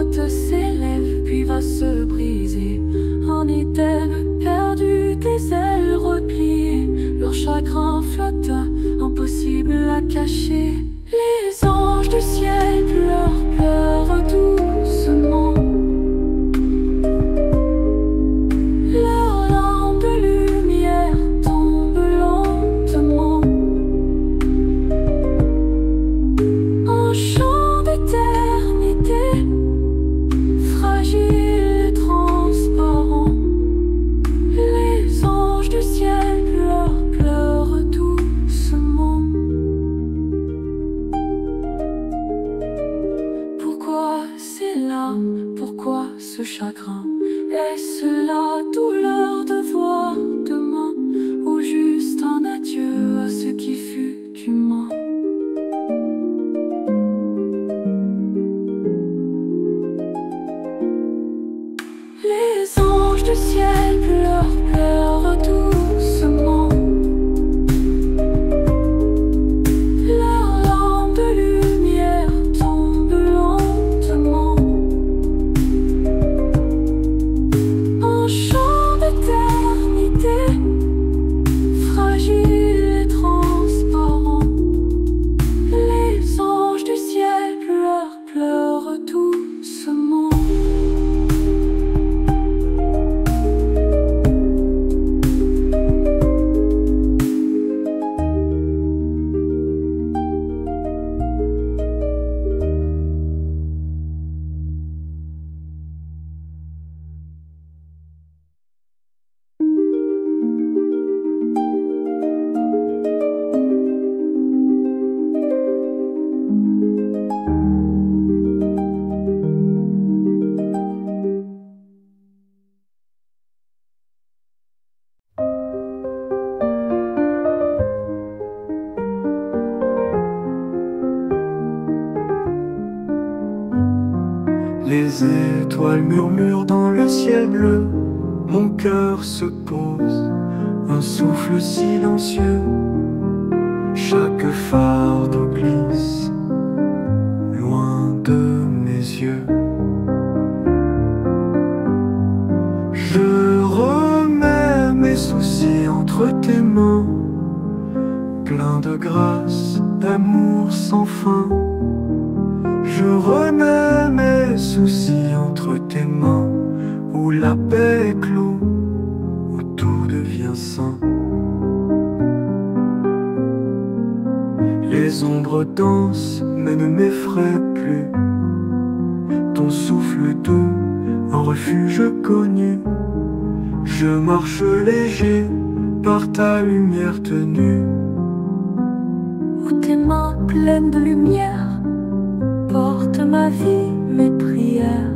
note s'élève puis va se briser en éden perdu, des ailes repliées. Leur chagrin flotta, impossible à cacher. Les anges du ciel pleurent doucement. Leurs larmes de lumière tombent lentement. Un chant d'éternité, fragile et transparent. Les anges du ciel pleurent doucement. Pourquoi ces larmes, pourquoi ce chagrin? Est-ce la douleur de voir demain, ou juste un adieu à ce qui fut humain? Les anges du ciel pleurent doucement. Leurs larmes de lumière tombent lentement. Un chant d'éternité, fragile et transparent. Les anges du ciel pleurent doucement. Les étoiles murmurent dans le ciel bleu. Mon cœur se pose, un souffle silencieux. Chaque fardeau glisse, loin de mes yeux. Je remets mes soucis entre tes mains, plein de grâce, d'amour sans fin. Je remets mes soucis entre tes mains, où la paix éclot, où tout devient sain. Les ombres dansent, mais ne m'effraient plus. Ton souffle doux, un refuge connu. Je marche léger, par ta lumière tenue. Où tes mains pleines de lumière portent ma vie, mes prières.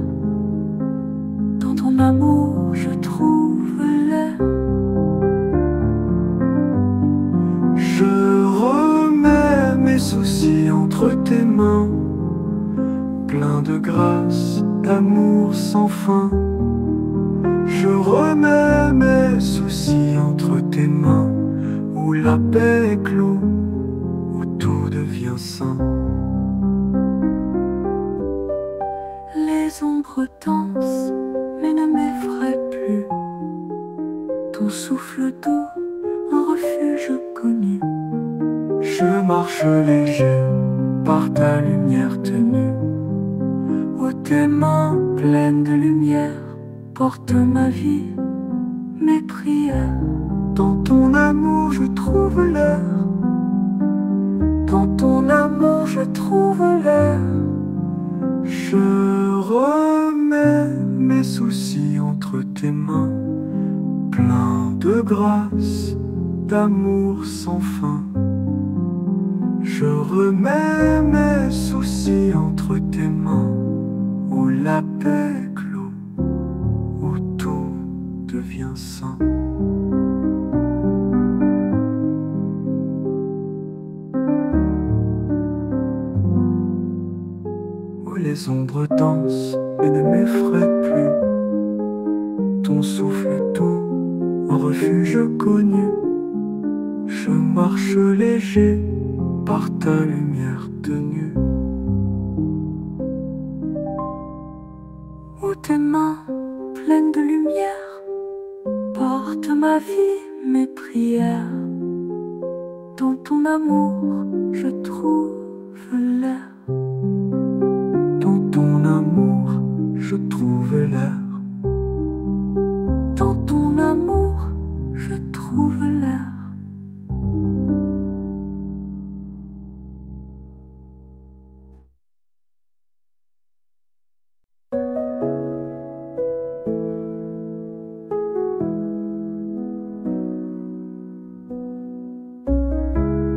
Dans ton amour je trouve l'air. Je remets mes soucis entre tes mains, plein de grâce, d'amour sans fin. Je remets mes soucis entre tes mains, où la paix éclot, où tout devient sain. Les ombres dansent, mais ne m'effraient plus. Ton souffle doux, un refuge connu. Je marche léger, par ta lumière tenue. Où tes mains pleines de lumière portent ma vie, mes prières. Dans ton amour je trouve l'air. Dans ton amour je trouve l'air. Je remets mes soucis entre tes mains, plein de grâce, d'amour sans fin. Je remets mes soucis entre tes mains, où la paix éclot, où tout devient sain. Où les ombres dansent et ne m'effraient plus. Ton souffle doux, un refuge connu. Je marche léger, par ta lumière tenue. où tes mains pleines de lumière portent ma vie, mes prières. Dans ton amour, je trouve l'air. Dans ton amour, je trouve l'air. Dans ton amour, je trouve l'air.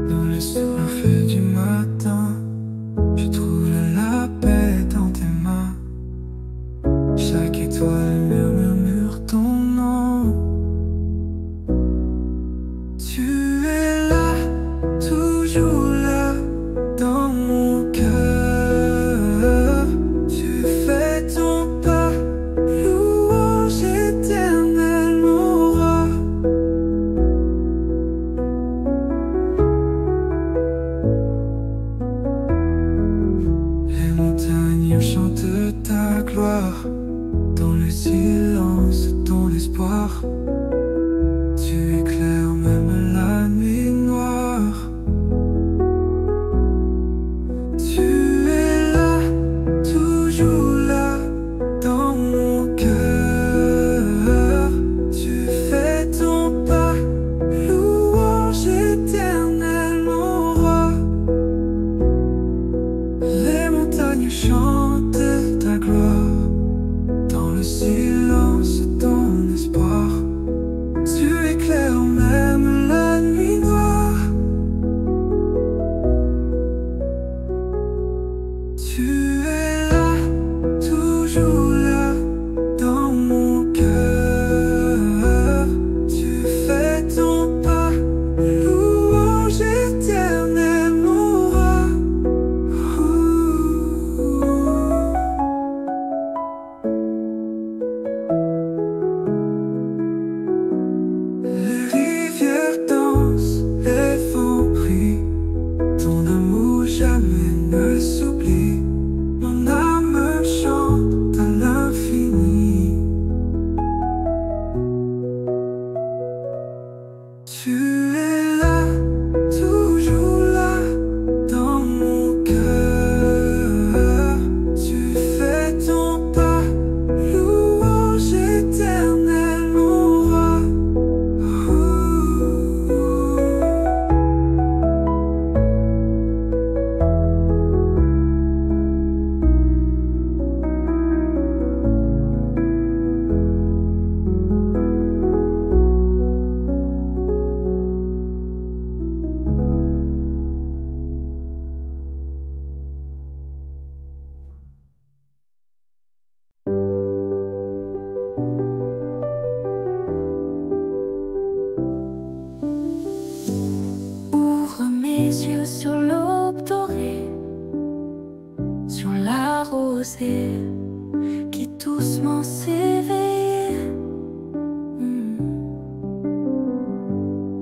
Dans le souffle du matin, je trouve la paix dans tes mains. Chaque étoile murmure ton nom. Tu es là, toujours là, dans mon cœur. Tu fais ton pas, louange éternelle, mon roi. Les montagnes chantent ta gloire. Dans le silence, ton espoir. Tu éclaires même la nuit noire. Tu es là, toujours là, dans mon cœur. Tu fais ton pas, louange éternelle, mon roi. Les montagnes chantent ta gloire. Dans le silence, ton espoir. Tu éclaires même la nuit noire. Tu es là, toujours là, dans mon cœur. Tu fais ton pas, louange éternelle, mon roi. Les rivières dansent, les vents prient. Ton amour jamais ne s'oublie. Mon âme chante à l'infini. Tu es là, toujours là, dans mon cœur. Tu fais ton pas, louange éternelle, mon roi. Ouvre mes yeux sur l'aube dorée, sur la rosée qui doucement s'éveille.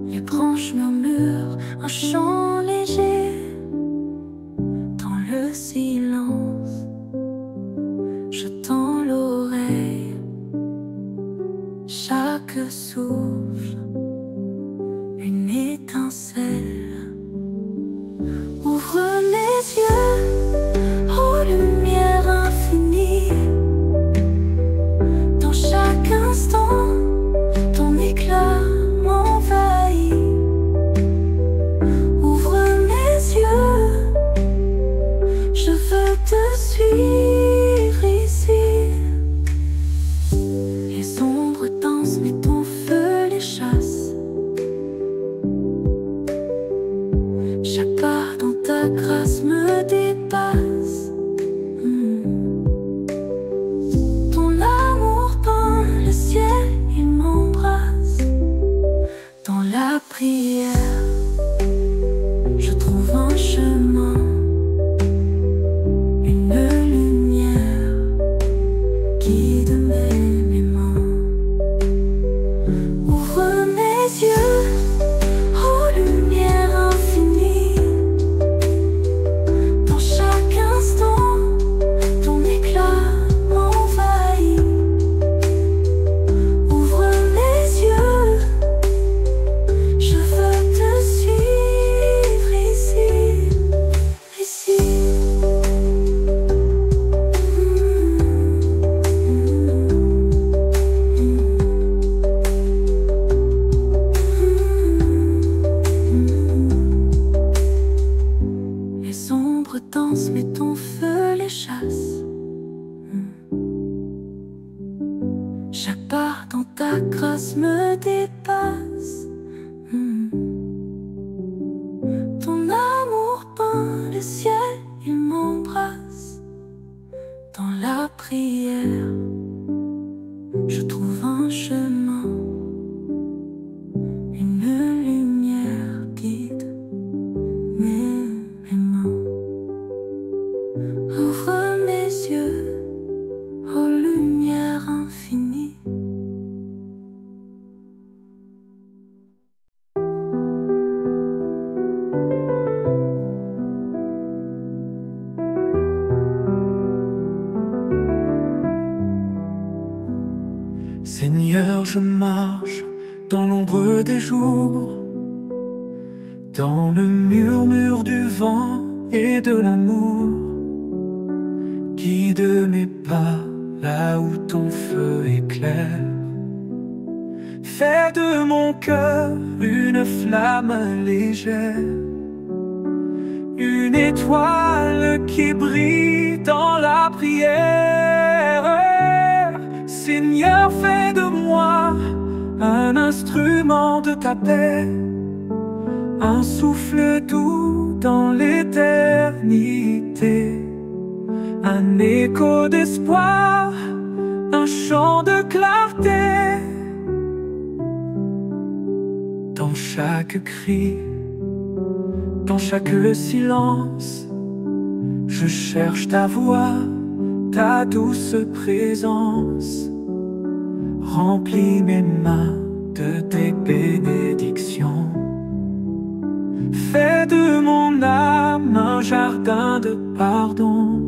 Les branches murmurent un chant léger. Dans le silence, je tends l'oreille. Chaque souffle, une étincelle. Ouvre mes yeux, ô lumière infinie. Dans chaque instant, ton éclat m'envahit. Ouvre mes yeux, je veux te suivre ici. Les ombres dansent, mais ton feu les chasse. Chaque pas dans ta grâce me dépasse. Ton amour peint le ciel, il m'embrasse. Dans la prière, je trouve un chemin, une lumière guide mes mains. Ouvre mes yeux, ô lumière infinie. Dans chaque instant, ton éclat m'envahit. Chaque part dans ta grâce me dépasse. Ton amour peint le ciel, il m'embrasse. Dans la prière, je trouve un chemin, une lumière guide mes mains. Ouvre mes yeux aux lumières infinies. Seigneur, je marche dans l'ombre des jours, dans le murmure du vent et de l'amour. Guide mes pas là où ton feu éclaire. Fais de mon cœur une flamme légère, une étoile qui brille dans la prière. Seigneur, fais de moi un instrument de ta paix, un souffle doux dans l'éternité, un écho d'espoir, un chant de clarté. Dans chaque cri, dans chaque silence, je cherche ta voix, ta douce présence. Remplis mes mains de tes bénédictions. Fais de mon âme un jardin de pardon,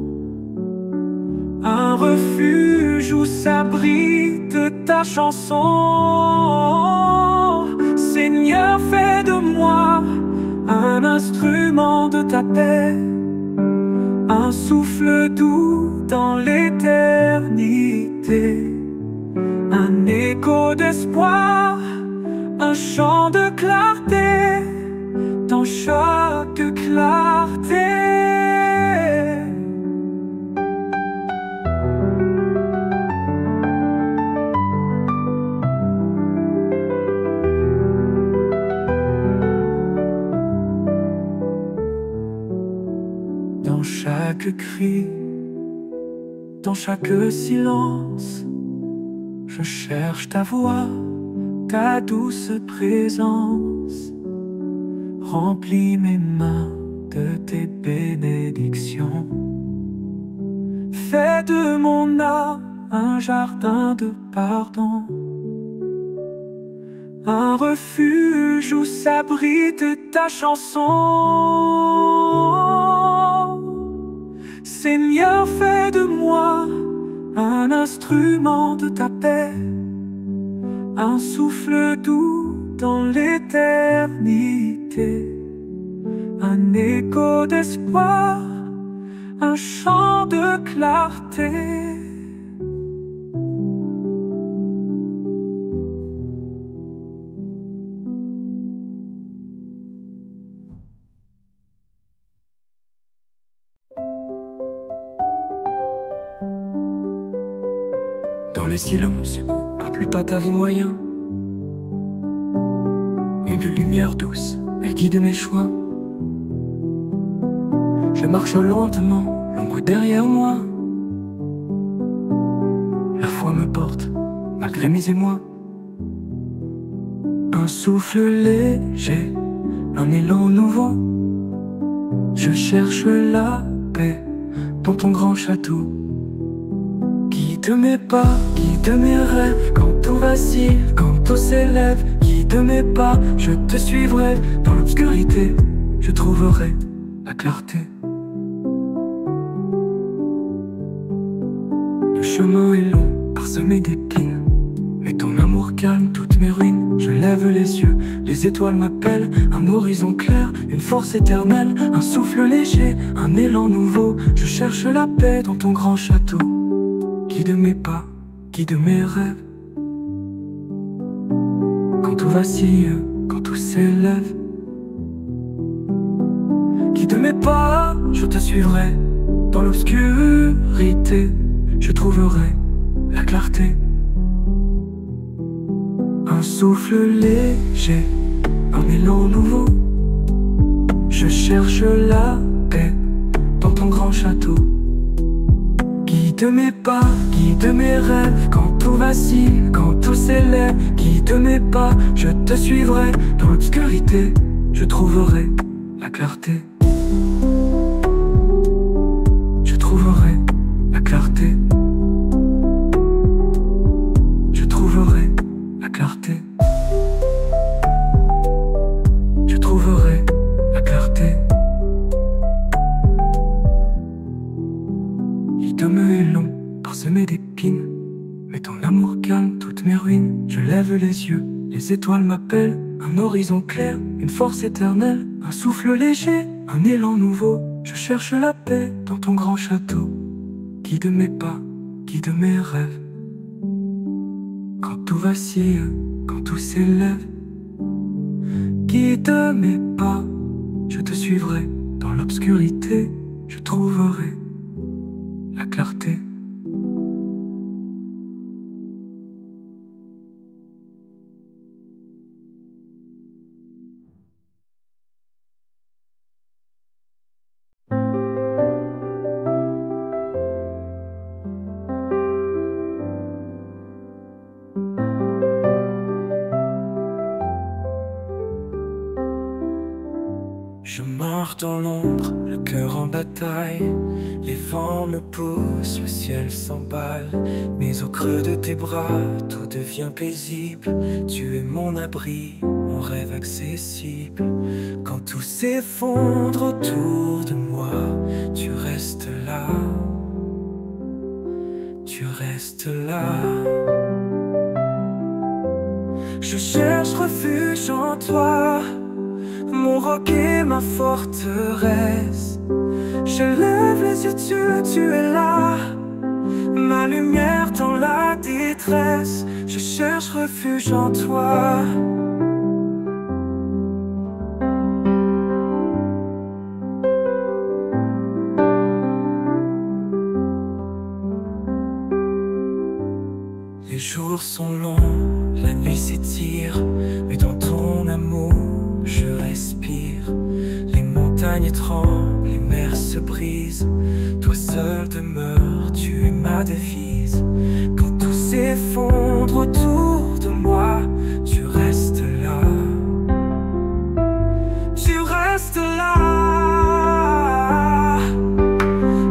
un refuge où s'abrite ta chanson. Seigneur, fais de moi un instrument de ta paix, un souffle doux dans l'éternité, un écho d'espoir, un chant de clarté, dans chaque clarté. Dans chaque cri, dans chaque silence, je cherche ta voix, ta douce présence. Remplis mes mains de tes bénédictions. Fais de mon âme un jardin de pardon, un refuge où s'abrite ta chanson. Seigneur, fais de moi un instrument de ta paix, un souffle doux dans l'éternité, un écho d'espoir, un chant de clarté. Dans les silences, la plupart t'avait moyen. Une lumière douce, elle guide mes choix. Je marche lentement, l'ombre derrière moi. La foi me porte, malgré mes émois. Un souffle léger, un élan nouveau. Je cherche la paix dans ton grand château. Guide mes pas, guide mes rêves, quand tout vacille, quand tout s'élève. Guide mes pas, je te suivrai, dans l'obscurité, je trouverai la clarté. Le chemin est long, parsemé d'épines, mais ton amour calme toutes mes ruines. Je lève les yeux, les étoiles m'appellent, un horizon clair, une force éternelle, un souffle léger, un élan nouveau. Je cherche la paix dans ton grand château. Guide mes pas, guide mes rêves, quand tout vacille, quand tout s'élève. Guide mes pas, je te suivrai, dans l'obscurité, je trouverai la clarté. un souffle léger, un élan nouveau. Je cherche la paix dans ton grand château. Guide mes pas, guide mes rêves, quand tout vacille, quand tout s'élève. Guide mes pas, je te suivrai. Dans l'obscurité, je trouverai la clarté. Je trouverai la clarté. Je trouverai la clarté. Je trouverai la clarté. Le chemin est long, parsemé d'épines, mais ton amour calme toutes mes ruines. Je lève les yeux, les étoiles m'appellent. Un horizon clair, une force éternelle, un souffle léger, un élan nouveau. Je cherche la paix dans ton grand château. Guide mes pas, guide mes rêves, quand tout vacille, quand tout s'élève. Guide mes pas, je te suivrai. Dans l'obscurité, je trouverai la clarté. Je marche dans l'ombre, le cœur en bataille. Les vents me poussent, le ciel s'emballe. Mais au creux de tes bras, tout devient paisible. Tu es mon abri, mon rêve accessible. Quand tout s'effondre autour de moi, tu restes là. Tu restes là. Je cherche refuge en toi, mon roc et ma forteresse. Je lève les yeux, tu es là, ma lumière dans la détresse. Je cherche refuge en toi. Les jours sont longs, la nuit s'étire, mais dans ton amour je respire. Les montagnes tremblent, les mers se brisent. Toi seul demeure, tu es ma devise. Quand tout s'effondre autour de moi, tu restes là. Tu restes là.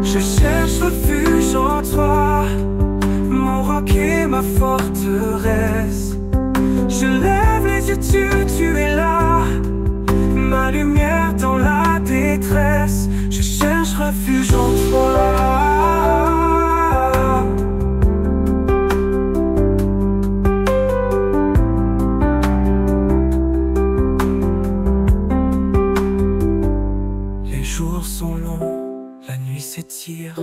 Je cherche refuge en toi, mon roc et ma forteresse. Je lève les yeux, tu es là, ma lumière dans la détresse. Je cherche refuge en toi. Les jours sont longs, la nuit s'étire,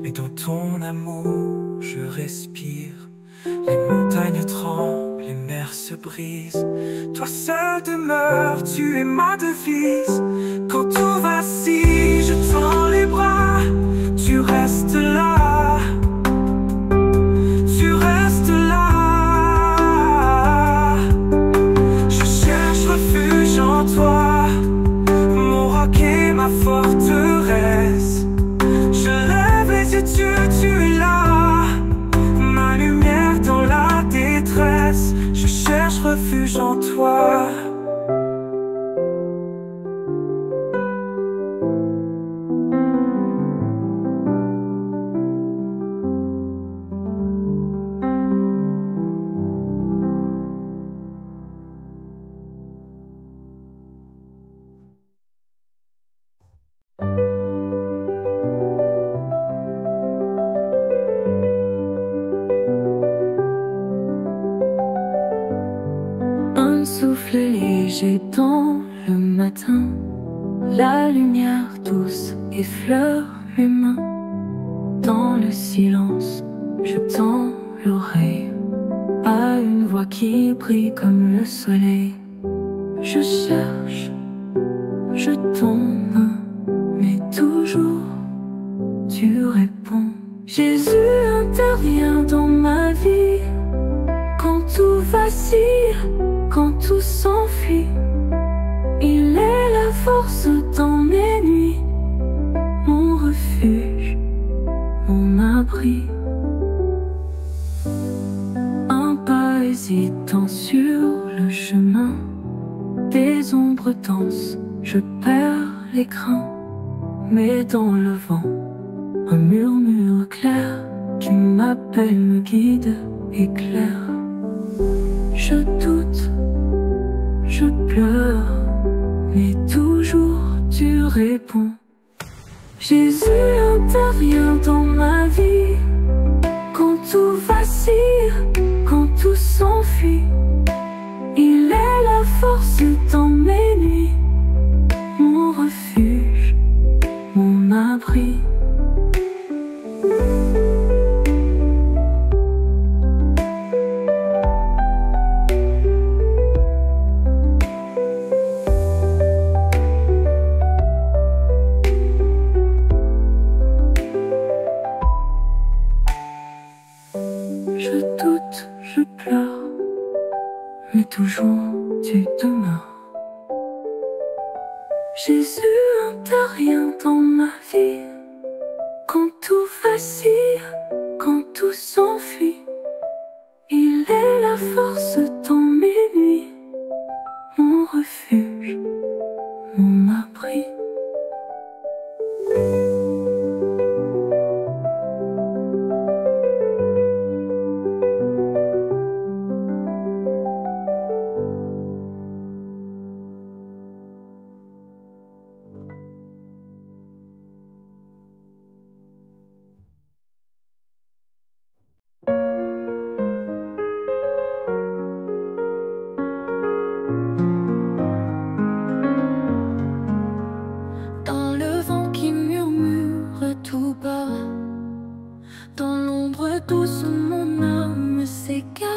mais dans ton amour je respire. Les montagnes tremblent, les mers se brisent. Toi seul demeure, tu es ma devise. Quand tout vacille, je tends les bras. Tu restes là. Tu restes là. Je cherche refuge en toi, mon roc et ma forteresse. Je lève les yeux, tu es là, ma lumière dans la détresse. Je cherche refuge en toi. Un souffle léger dans le matin, la lumière douce effleure mes mains. Dans le silence, je tends l'oreille à une voix qui brille comme le soleil. Je cherche, je tends main, mais toujours tu réponds. Jésus intervient dans ma vie quand tout vacille, hésitant sur le chemin. Des ombres dansent, je perds l'écran. Mais dans le vent, un murmure clair qui m'appelle, me guide, éclaire. Je doute, je pleure, mais toujours tu réponds. Jésus intervient dans ma vie. Quand tout vacille, quand tout s'enfuit, il est la force dans mes nuits, mon refuge, mon abri. Je doute, je pleure, mais toujours tu demeures. Jésus intervient dans ma vie. Quand tout vacille, quand tout s'enfuit, il est la force dans mes nuits, mon refuge, mon abri. Dans le vent qui murmure tout bas, dans l'ombre douce où mon âme s'égare,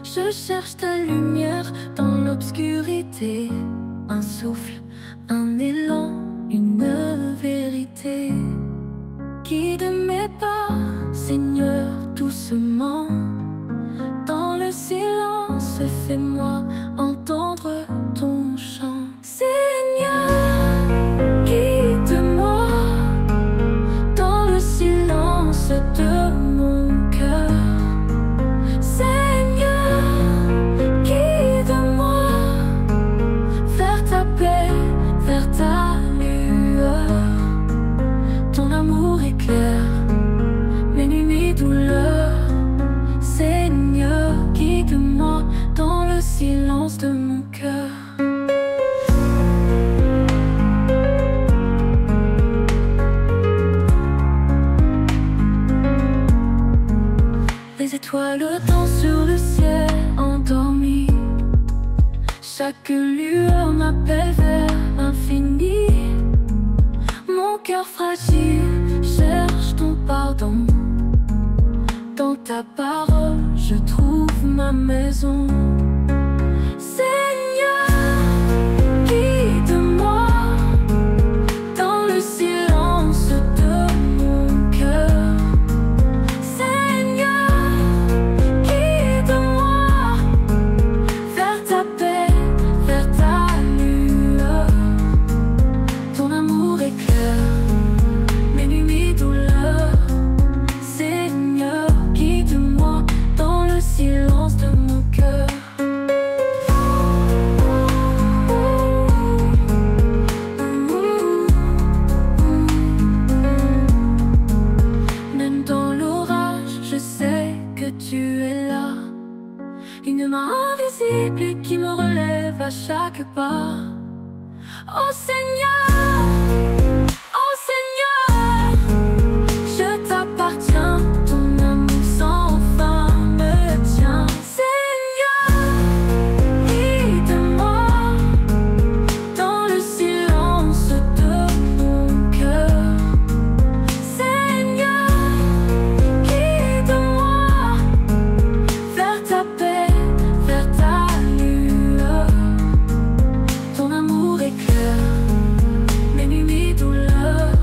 je cherche ta lumière dans l'obscurité. Un souffle, un élan, une vérité. Guide mes pas, Seigneur, doucement. Dans le silence, fais-moi entendre ton chant. Seigneur, guide-moi dans le silence de mon cœur. Seigneur, guide-moi vers ta paix, vers ta lueur. Ton amour éclaire mes nuits, mes douleurs. Seigneur, guide-moi dans le silence de mon cœur. Les étoiles dansent sur le ciel endormi. Chaque lueur m'appelle vers l'infini. Mon cœur fragile cherche ton pardon. Dans ta parole, je trouve ma maison. Seigneur, guide-moi dans le silence de mon cœur. Seigneur, guide-moi vers ta paix, vers ta lueur. Ton amour éclaire mes nuits, mes douleurs. Seigneur, guide-moi dans le silence de mon cœur. Même dans l'orage, je sais que tu es là. Une main invisible qui me relève à chaque pas. Oh Seigneur, oh Seigneur, je t'appartiens, ton amour sans fin me tient. Seigneur, guide-moi dans le silence de mon cœur. Seigneur, guide-moi vers ta paix, vers ta lueur. Ton amour éclaire mes nuits, mes douleurs.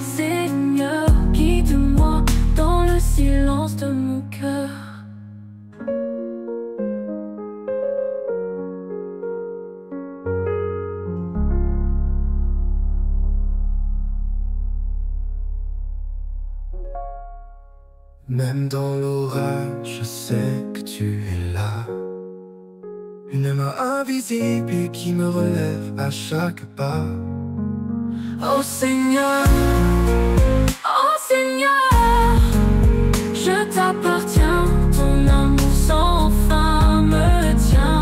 Seigneur, guide-moi dans le silence de mon cœur. Même dans l'orage, je sais que tu es là. Une main invisible qui me relève à chaque pas. Oh Seigneur, je t'appartiens, ton amour sans fin me tient.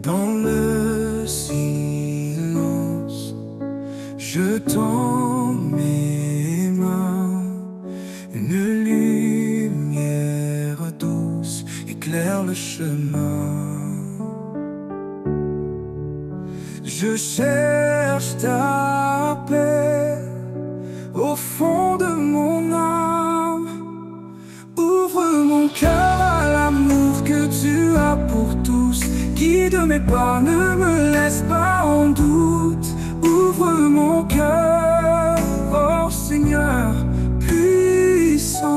Dans le silence, je tends mes mains. Une lumière douce éclaire le chemin. Je cherche ta paix au fond de mon âme. Ouvre mon cœur à l'amour que tu as pour tous. Guide mes pas, ne me laisse pas en doute. Ouvre mon cœur, oh Seigneur puissant.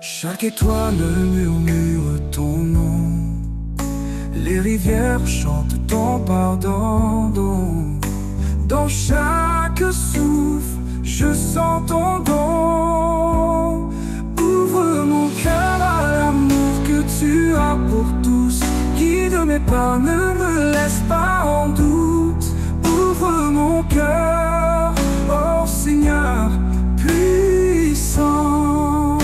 Chaque étoile murmure ton nom. Les rivières chantent ton pardon. Dans chaque souffle, je sens ton don. Ouvre mon cœur à l'amour que tu as pour tous. Guide mes pas, ne me laisse pas en doute. Ouvre mon cœur, oh Seigneur puissant.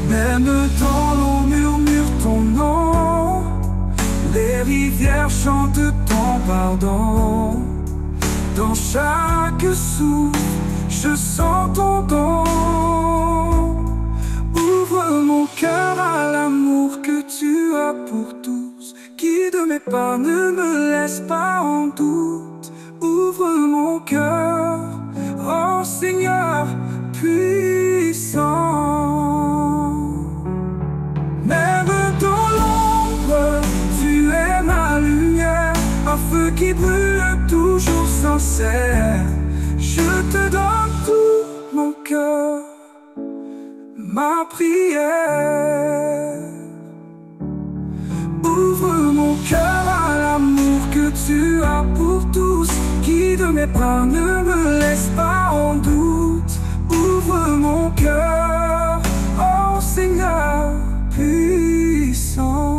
Même dans l'eau murmure ton nom. Les rivières chantent ton pardon. Dans chaque souffle, je sens ton don. Ouvre mon cœur à l'amour que tu as pour tous. Guide mes pas, ne me laisse pas en doute. Ouvre mon cœur, oh Seigneur puissant. Même dans l'ombre, tu es ma lumière. Un feu qui brûle toujours sincère. Je te donne tout mon cœur, ma prière. Ouvre mon cœur à l'amour que tu as pour tous. Guide mes pas, ne me laisse pas en doute. Ouvre mon cœur, oh Seigneur puissant.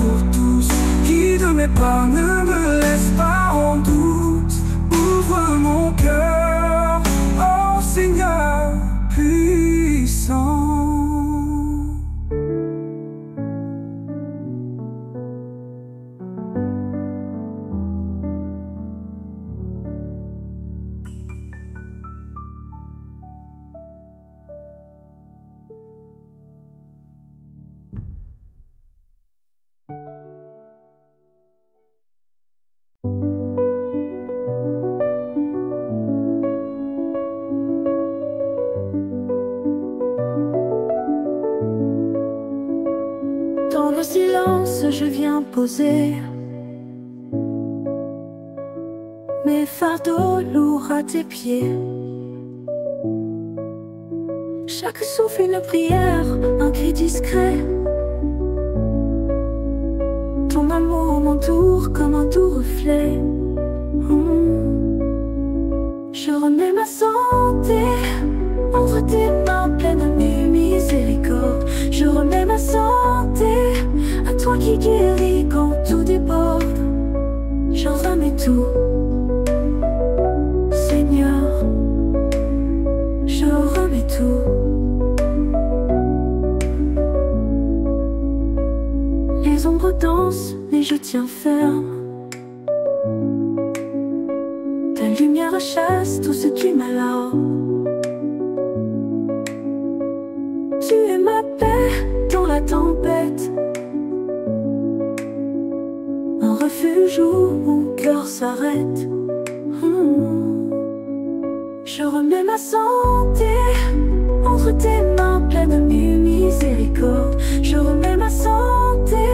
Pour tous, guide mes pas, ne me laisse pas en doute. Ouvre mon cœur, oh Seigneur puissant. Dans le silence, je viens poser mes fardeaux lourds à tes pieds. Chaque souffle une prière, un cri discret. Ton amour m'entoure comme un doux reflet. Je remets ma santé entre tes mains pleines de miséricorde. Je remets ma santé à toi qui guéris quand tout déborde. J'en remets tout, Seigneur, je remets tout. Les ombres dansent, mais je tiens ferme. Ta lumière chasse tout ce qui m'alloue. Tu es ma paix dans la tempête, un refuge où mon cœur s'arrête. Je remets ma santé entre tes mains pleines de miséricorde. Je remets ma santé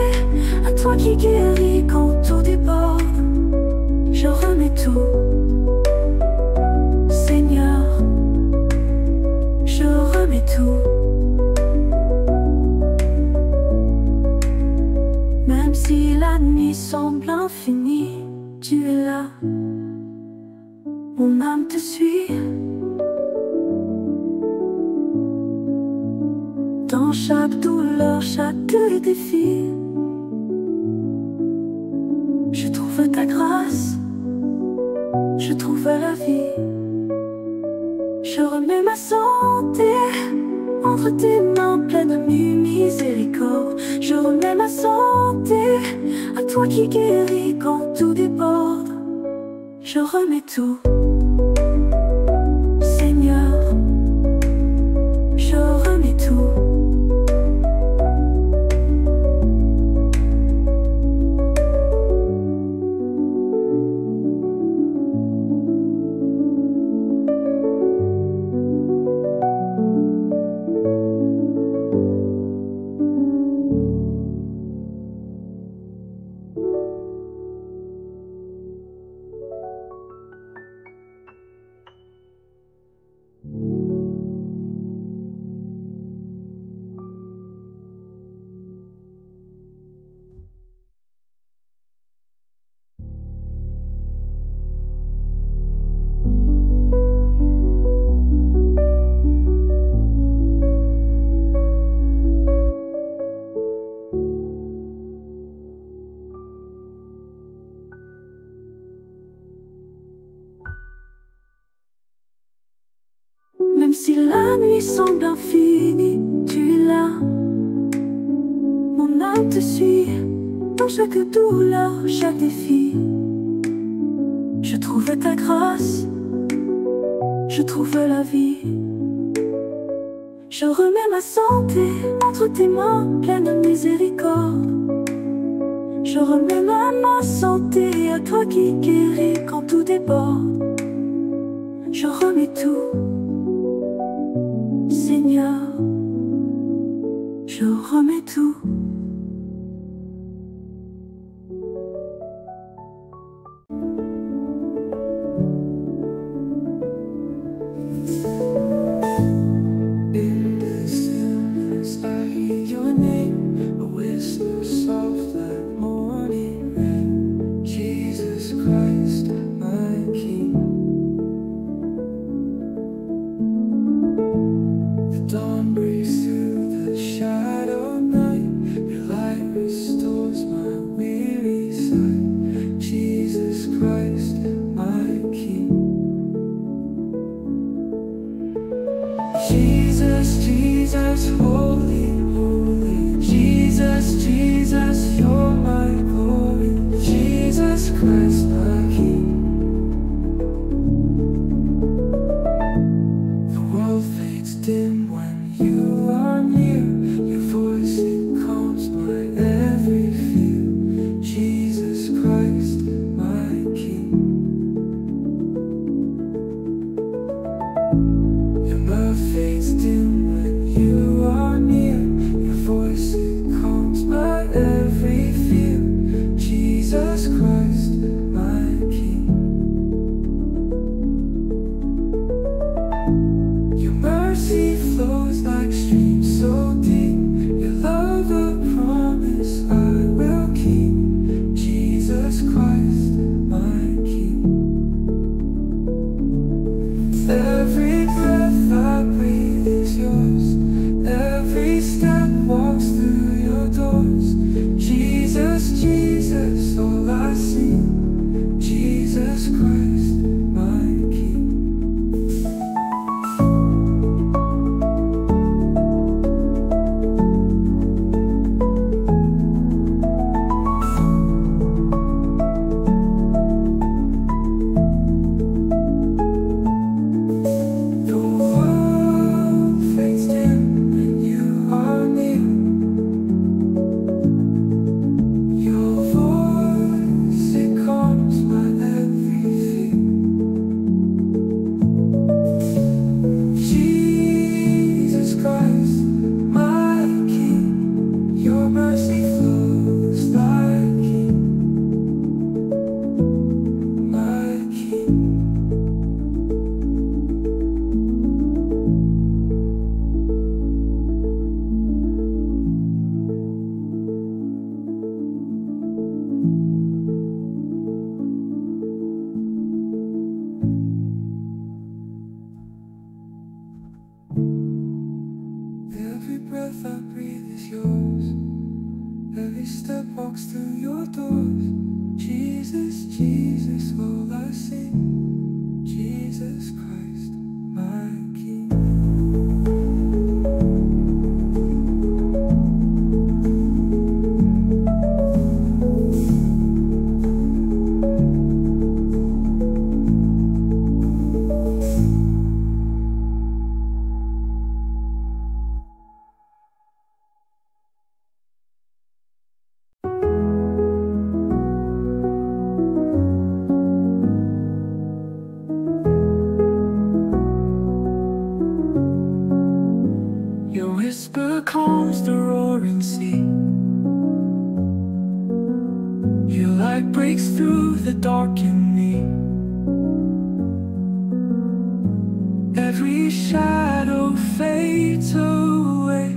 à toi qui guéris quand tout déborde. Je remets tout, Seigneur, je remets tout. Même si la nuit semble infinie, tu es là, mon âme te suit. Dans chaque douleur, chaque défi, je trouve ta grâce, je trouve la vie. Je remets ma santé entre tes mains pleines de miséricorde. Je remets ma santé à toi qui guéris quand tout déborde. Je remets tout, Seigneur, je remets tout. Même si la nuit semble infinie, tu es là, mon âme te suit. Dans chaque douleur, chaque défi, je trouve ta grâce, je trouve la vie. Je remets ma santé entre tes mains pleines de miséricorde. Je remets ma santé à toi qui guéris quand tout déborde. Je remets tout, Seigneur, je remets tout. In the stillness I hear your name, a whisper soft like morning rain. Jesus Christ, my King. The dawn breaks through the shadow of night. Your light restores my weary sight. Jesus Christ, my King. Jesus, Jesus, holy, holy. Jesus, Jesus, you're my glory. Jesus Christ, my King. The world fades dim when you are near. Your voice, it calms my every fear. Jesus Christ, my King. Your love fades dim when you are near. Your voice, it calms my every fear. Jesus Christ, my King. Your mercy flows like streams so deep. Your love a promise I will keep. Jesus Christ, my King. Every breath I breathe is yours. Every step walks through your doors. Jesus, Jesus, all I see. Jesus Christ, my King. breath I breathe is yours. Every step walks through your doors. Jesus, Jesus, all I sing. Jesus Christ, my King. Your whisper calms the roaring sea. Your light breaks through the dark in me. Every shadow fades away.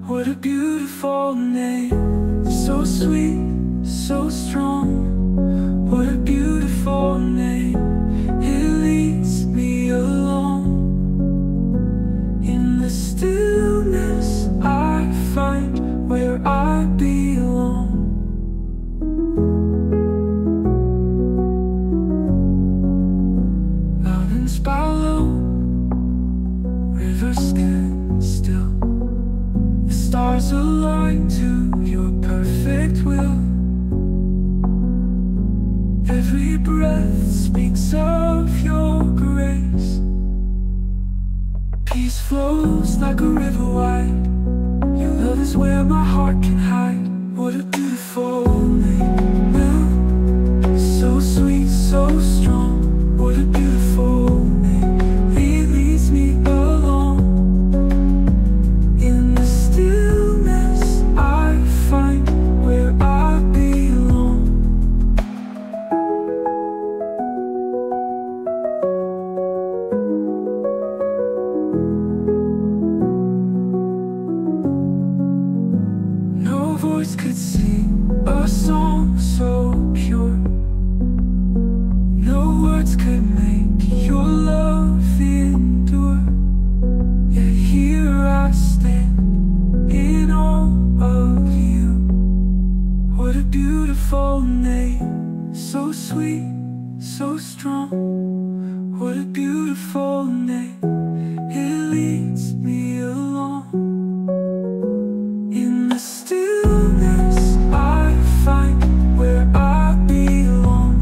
What a beautiful name. So sweet, so strong. What a beautiful name. It leads me along. In the stillness I find where I belong. Mountains bow low, rivers stand still. The stars align to your perfect will. Every breath speaks of your grace. Peace flows like a river wide. Your love is where my heart can hide. What a beautiful name. Well, so sweet, so strong. What a beautiful name. It leads me along. In the stillness I find where I belong. No voice could sing a song so pure. No words could make your love endure. Yet here I stand in awe of you. What a beautiful name. So sweet, so strong. What a beautiful name. It leads me along. In the stillness I find where I belong.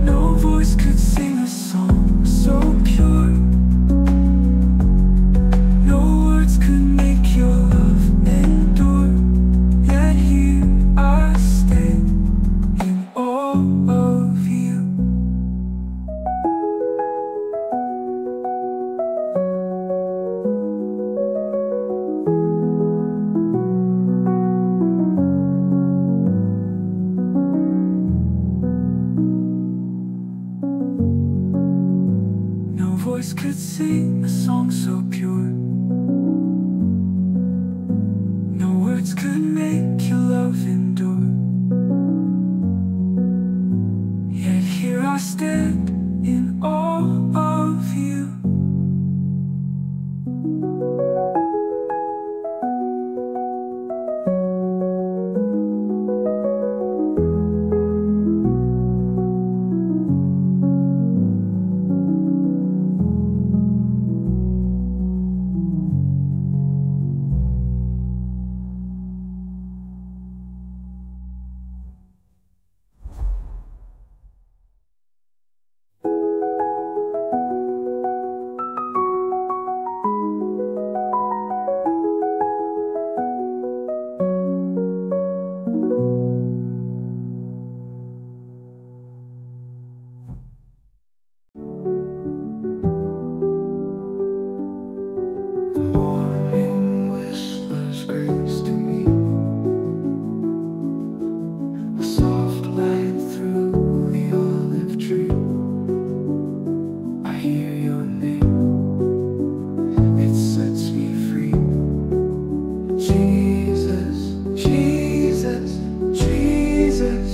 No voice could sing a song so pure. No words could make your love endure. Yet here I stand in awe of you. No voice could sing a song so pure. No words could make your love endure. Yet here I stand in awe of you. Morning whispers grace to me. A soft light through the olive tree. I hear your name. It sets me free. Jesus, Jesus, Jesus,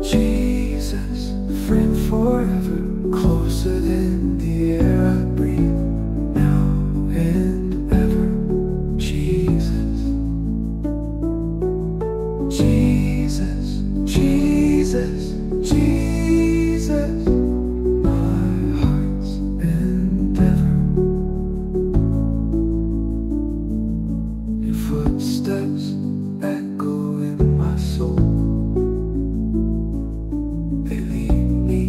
Jesus, friend forever close. closer than the air I breathe, now and ever. Jesus, Jesus, Jesus, Jesus, my heart's endeavor. Your footsteps echo in my soul. They lead me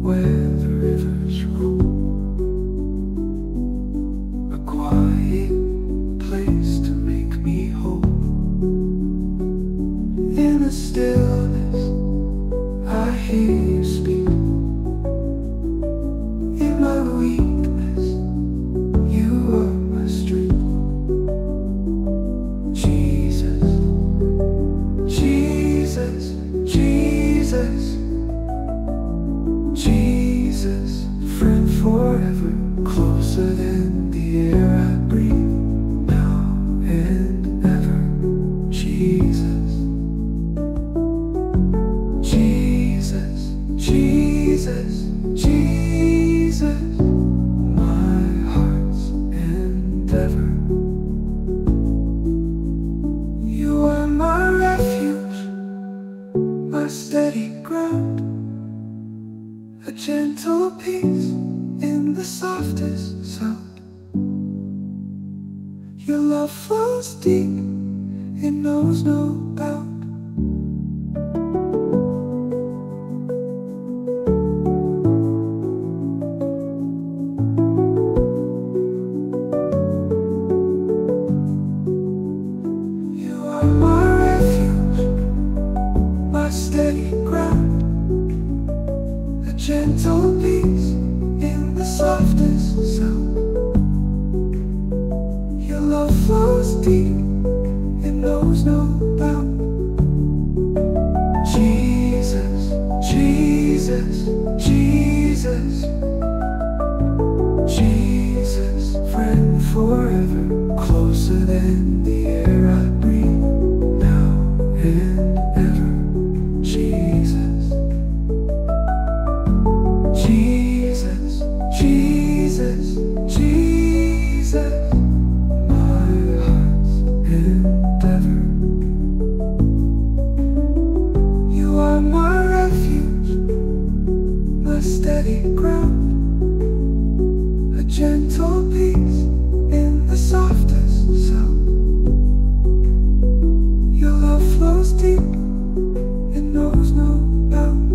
where the rivers roll. A quiet place to make me whole. In the stillness I hear you speak. In my weakness you are my strength. Jesus, Jesus, Jesus, Jesus, friend forever, closer than the air I breathe, now and ever. Jesus, Jesus, Jesus, Jesus, my heart's endeavor. You are my refuge, my steady ground, a gentle peace in the softest sound. Your love flows deep, it knows no bound. You are my refuge, my steady ground, a gentle peace in the softest sound. Your love flows deep, it knows no bound. Jesus, Jesus, Jesus, Jesus, friend forever, closer than the air I breathe, now and ever. Jesus, Jesus, Jesus, Jesus, my heart's endeavor. You are my refuge, my steady ground, a gentle peace in the softest sound. Your love flows deep, it knows no bound.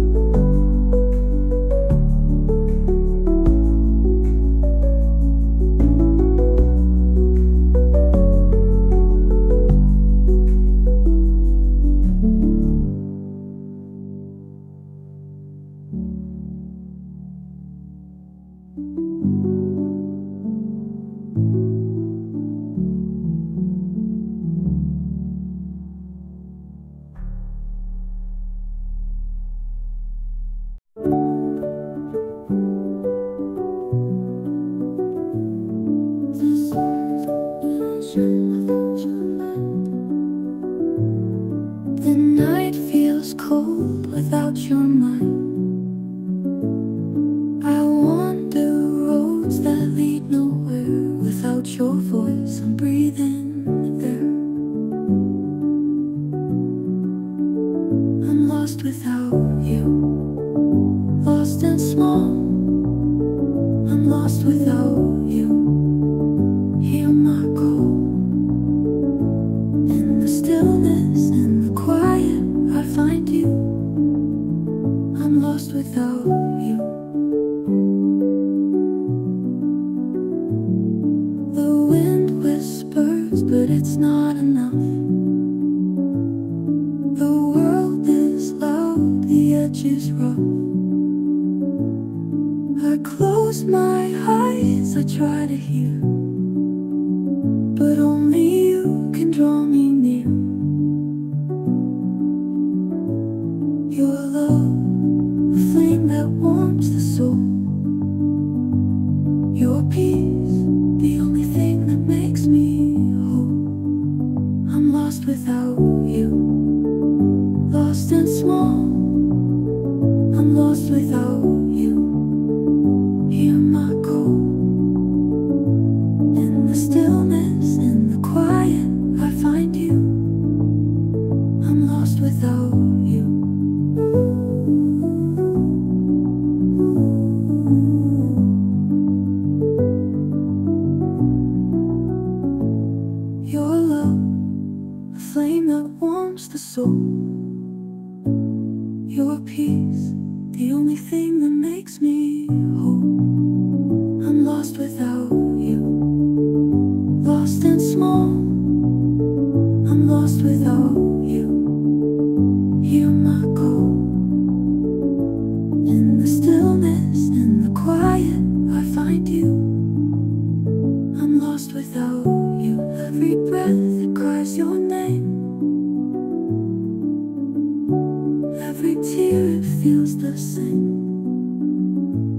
The night feels cold without your mind. I wander roads that lead nowhere without your voice. I'm breathing there. I'm lost without you, lost and small. I'm lost without you. Hear my call. In the stillness and the quiet, I find you. I'm lost without you. The wind whispers, but it's not enough. The world is loud, the edge is rough. I close my eyes, I try to hear, but only you can draw me near. Your love, a flame that warms the soul. Your peace, the only thing that makes me whole. I'm lost without you, lost and small. I'm lost without you. peace, the only thing that makes me whole. I'm lost without you, lost and small. I'm lost without you. Hear my call. In the stillness, in the quiet, I find you. I'm lost without you. Every breath that cries your name, every tear it feels the same.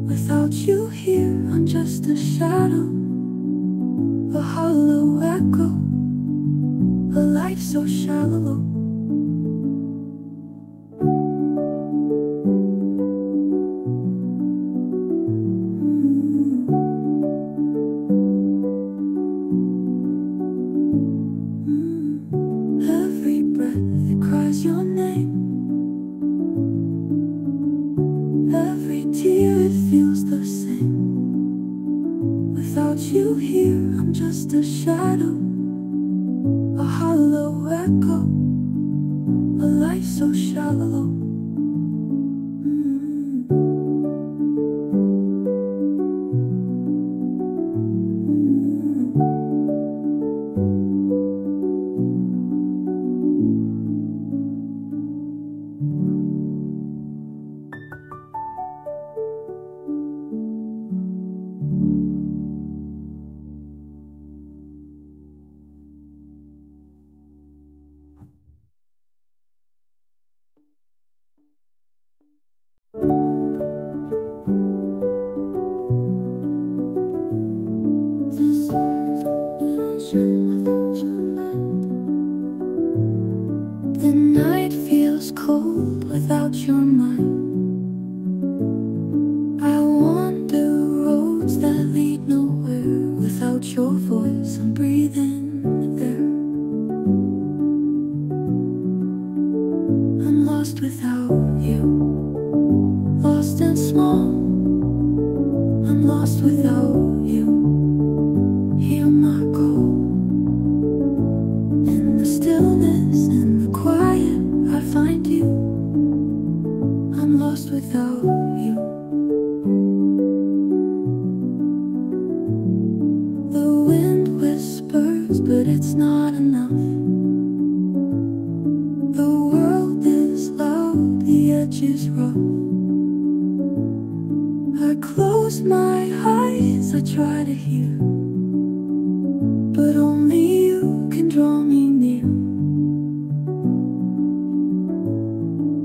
Without you here, I'm just a shadow, a hollow echo, a life so shallow. Every breath that cries your name, every tear it feels the same. Without you here, I'm just a shadow, a hollow echo, a life so shallow. The night feels cold without your mind. I wander roads that lead nowhere. Without your voice, I'm breathing air. I'm lost without you, lost and small. I'm lost without you. Hear my call. In the stillness, in the quiet, I find you. I'm lost without you. The wind whispers, but it's not enough. The world is loud, the edge is rough. I close my eyes, I try to hear, but only you can draw me near.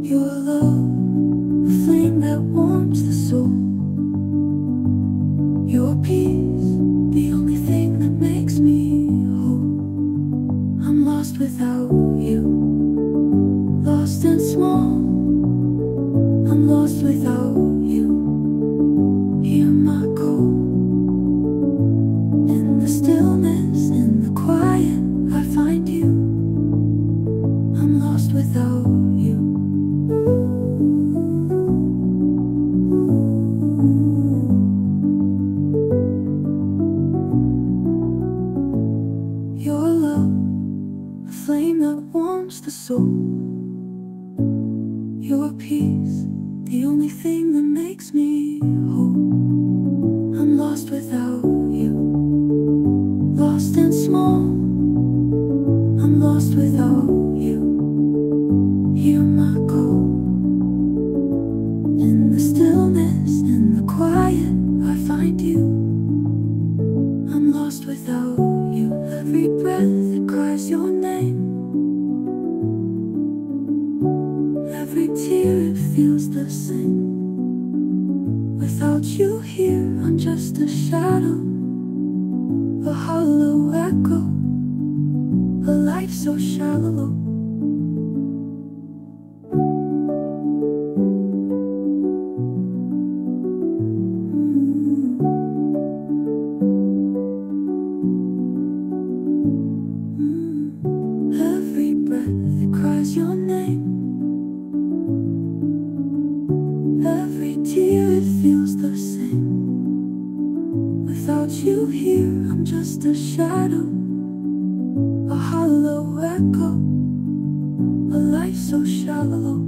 Your love, a flame that warms the soul. Your peace, the only thing that makes me whole. I'm lost without you, lost and small. I'm lost without you. Hear my call. In the stillness, in the quiet, I find you. I'm lost without you. Your love, a flame that warms the soul. Your peace, the only thing that makes me whole. I'm lost without you, lost and small. I'm lost without you. Hear my call. In the stillness, in the quiet, I find you. I'm lost without you. Every breath that cries your name, every tear it feels the same. Without you here, I'm just a shadow, a hollow echo, a life so shallow. Every breath that cries your name, every tear it feels the same. Without you here, I'm just a shadow, a hollow echo, a life so shallow.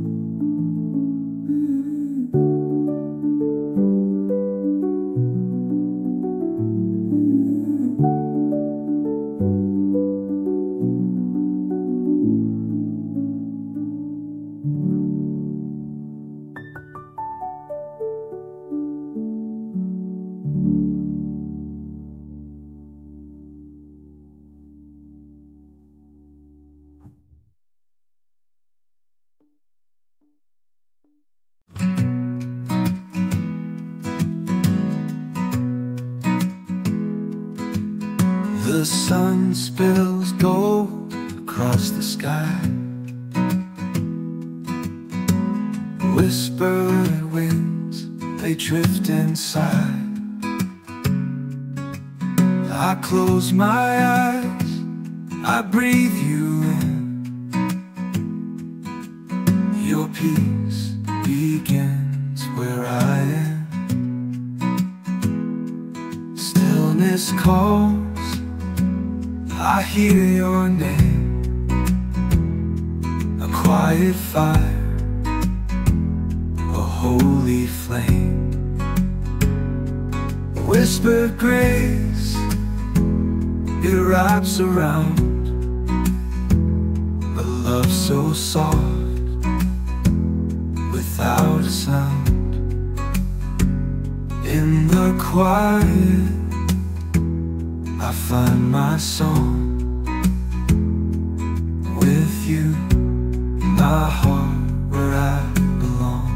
the sun spills gold across the sky. Whispered winds, they drift inside. I close my eyes, I breathe you in. Your peace begins where I am. Stillness calls, I hear your name. A quiet fire, a holy flame. Whispered grace, it wraps around. A love so soft, without a sound. In the quiet, I find my song. With you, my heart, where I belong.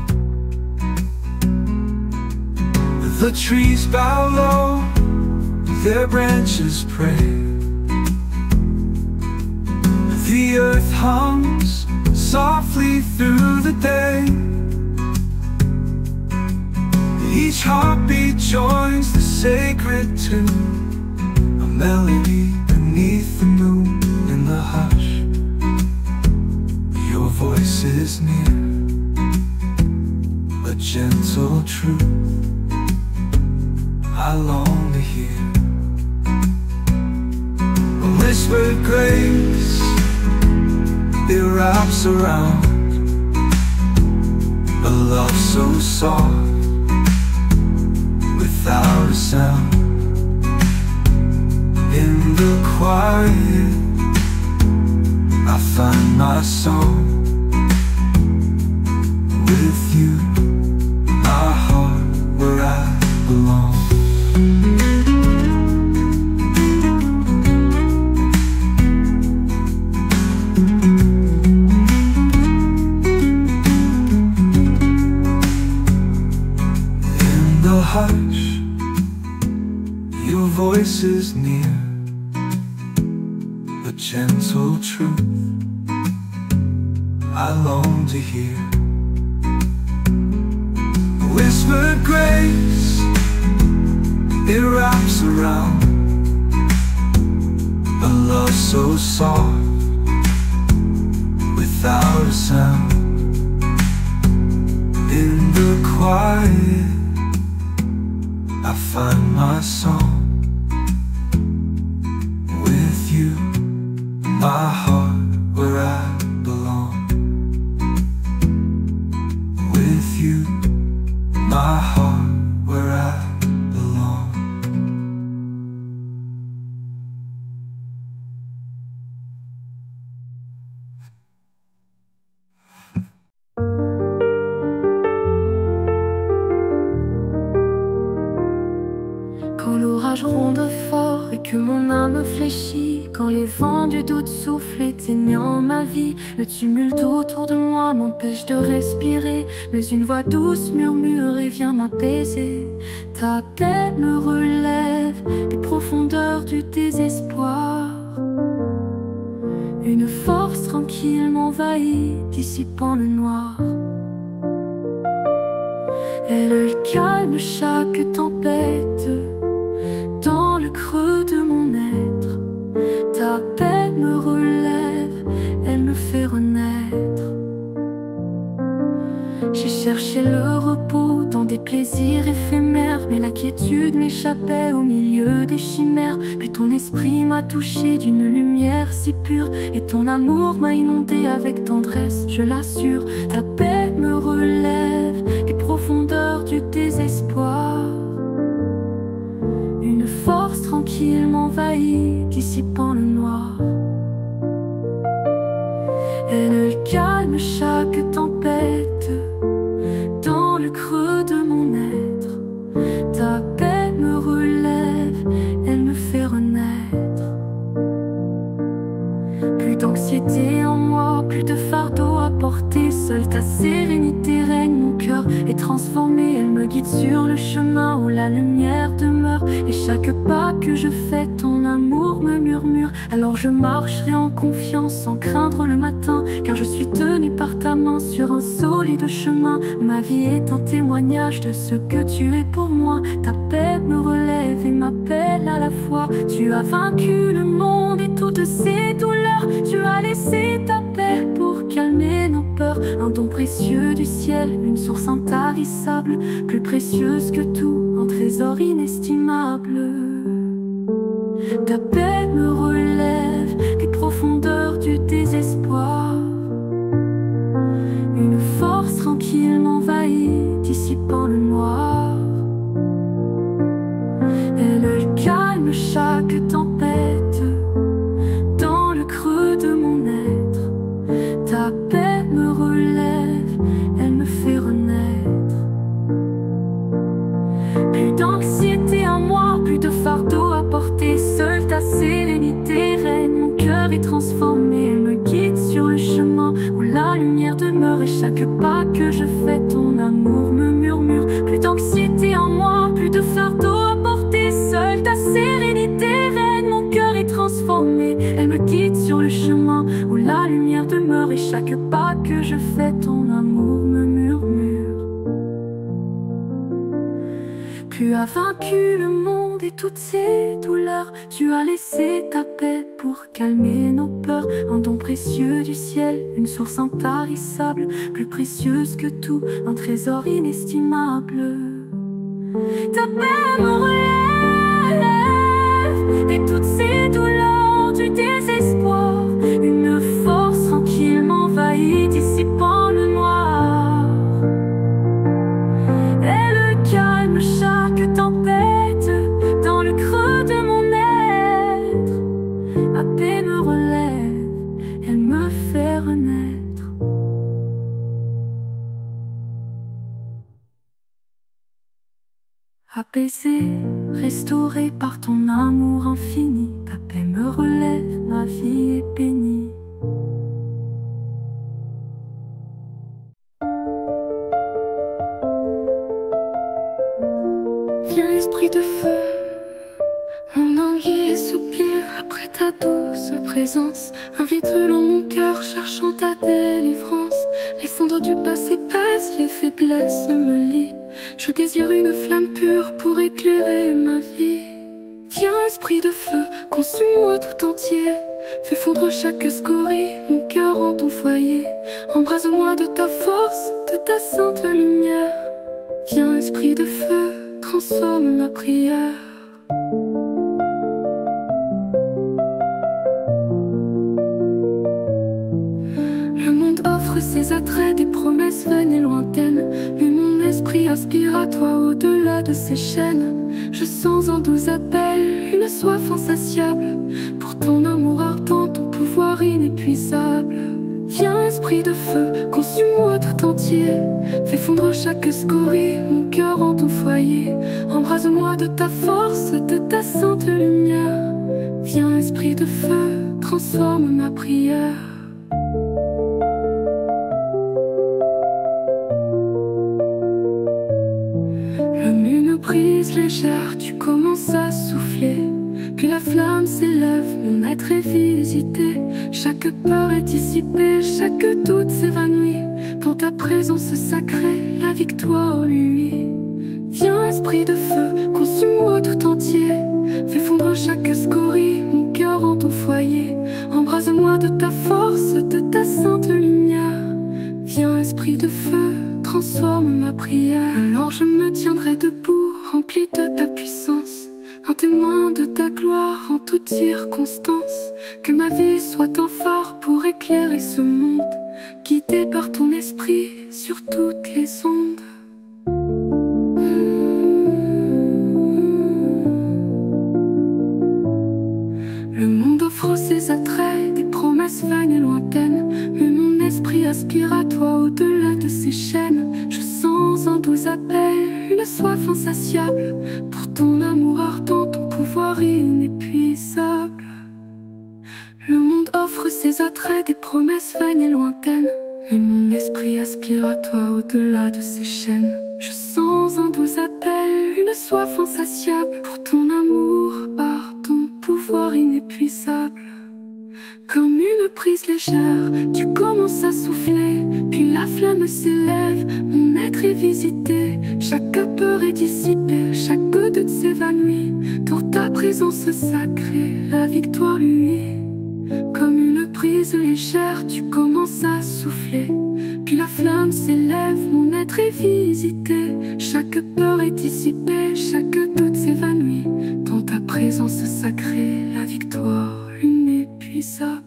The trees bow low, their branches pray. The earth hums softly through the day. Each heartbeat joins the sacred tune, a melody beneath the moon in the hush. Your voice is near, a gentle truth I long to hear. A whispered grace, it wraps around. A love so soft, without a sound. In the quiet, I find my song. With you, my heart, where I belong. In the hush, your voice is near, a gentle truth I long to hear. Whispered grace, it wraps around. A love so soft, without a sound. In the quiet, I find my song. With you, my heart, where I belong. With you, my heart, where I belong. Quand l'orage ronde fort et que mon âme fléchit, quand les vents du doute soufflent éteignant ma vie, le tumulte autour de moi m'empêche de respirer, mais une voix douce murmure et vient m'apaiser. Ta paix me relève des profondeurs du désespoir. Une force tranquille m'envahit, dissipant le noir. Elle calme chaque tempête dans le creux de mon être. Ta paix me relève, elle me fait renaître. J'ai cherché le repos dans des plaisirs éphémères, mais la quiétude m'échappait au milieu des chimères. Puis ton esprit m'a touché d'une lumière si pure, et ton amour m'a inondé avec tendresse, je l'assure. Ta paix me relève des profondeurs du désespoir. Une force tranquille m'envahit, dissipant le noir. Elle calme chaque tempête dans le creux de mon être. Ta paix me relève, elle me fait renaître. Plus d'anxiété en moi, plus de fardeau à porter. Seule ta sérénité règne, mon cœur est transformé. Elle me guide sur le chemin où la lumière demeure. peur. Et chaque pas que je fais, ton amour me murmure. Alors je marcherai en confiance sans craindre le matin, car je suis tenue par ta main sur un solide chemin. Ma vie est un témoignage de ce que tu es pour moi. Ta paix me relève et m'appelle à la fois. Tu as vaincu le monde et toutes ses douleurs. Tu as laissé ta paix pour calmer nos peurs. Un don précieux du ciel, une source intarissable, plus précieuse que tout, un trésor inestimable. Ta paix me relève des profondeurs du désespoir. Une force tranquille m'envahit, dissipant le noir. Elle calme chaque tempête dans le creux de mon être. Ta paix me relève, elle me fait renaître. Plus d'anxiété en moi, plus de fardeau à porter. Seule ta sérénité règne, mon cœur est transformé. Elle me guide sur le chemin où la lumière demeure. Et chaque pas que je fais, ton amour me murmure. Plus d'anxiété en moi, plus de fardeau à porter. Seule ta sérénité règne, mon cœur est transformé. Elle me guide sur le chemin où la lumière demeure. Et chaque pas que je fais, ton amour me murmure. Tu as vaincu le monde et toutes ses douleurs. Tu as laissé ta paix pour calmer nos peurs. Un don précieux du ciel, une source intarissable, plus précieuse que tout, un trésor inestimable. Ta paix me relève et toutes ces douleurs du désespoir. Une force tranquille m'envahit, dissipant le noir. Elle calme chaque tempête dans le creux de mon être. Ma paix me relève, elle me fait renaître. Apaisé, restauré par ton amour infini, ta paix me relève, ma vie est bénie. Viens esprit de feu, mon anguille soupire après ta douce présence. Invite dans mon cœur, cherchant ta délivrance. Les cendres du passé passent, les faiblesses me lient. Je désire une flamme pure pour éclairer ma vie. Viens esprit de feu, consume-moi tout entier. Fais fondre chaque scorie, mon cœur en ton foyer. Embrase-moi de ta force, de ta sainte lumière. Viens esprit de feu, transforme ma prière. Le monde offre ses attraits, des promesses vaines et lointaines. Mais mon esprit aspire à toi au-delà de ces chaînes. Je sens un doux appel, une soif insatiable pour ton amour ardent, ton pouvoir inépuisable. Viens esprit de feu, consume-moi tout entier. Fais fondre chaque scorie, mon cœur en ton foyer. Embrase-moi de ta force, de ta sainte lumière. Viens esprit de feu, transforme ma prière. Le lune brise légère, tu commences à souffler. Puis la flamme s'élève, mon être est visité. Chaque peur est dissipée, chaque doute s'évanouit. Dans ta présence sacrée, la victoire lui. Viens esprit de feu, consume-moi tout entier. Fais fondre chaque scorie, mon cœur en ton foyer. Embrase-moi de ta force, de ta sainte lumière. Viens esprit de feu, transforme ma prière. Alors je me tiendrai debout, rempli de ta puissance. Un témoin de ta gloire en toutes circonstances. Que ma vie soit un phare pour éclairer ce monde, guidé par ton esprit sur toutes les ondes. Le monde offre ses attraits, des promesses vaines et lointaines. Mais mon esprit aspire à toi au-delà de ces chaînes. Je sens un doux appel, une soif insatiable pour ton amour ardent, ton pouvoir inépuisable. Le monde offre ses attraits, des promesses vaines et lointaines. Mais mon esprit aspire à toi au-delà de ces chaînes. Je sens un doux appel, une soif insatiable pour ton amour, par ton pouvoir inépuisable. Comme une brise légère, tu commences à souffler, puis la flamme s'élève, mon être est visité, chaque peur est dissipée, chaque doute s'évanouit, dans ta présence sacrée, la victoire luit. Comme une brise légère, tu commences à souffler, puis la flamme s'élève, mon être est visité, chaque peur est dissipée, chaque doute s'évanouit, dans ta présence sacrée, la victoire inépuisable.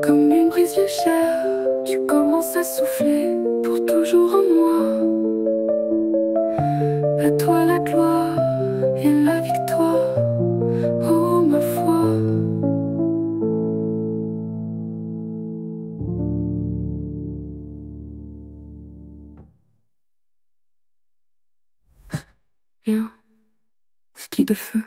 Comme une brise légère, tu commences à souffler, pour toujours en moi. À toi la gloire et la victoire, oh ma foi. Rien, ski de feu.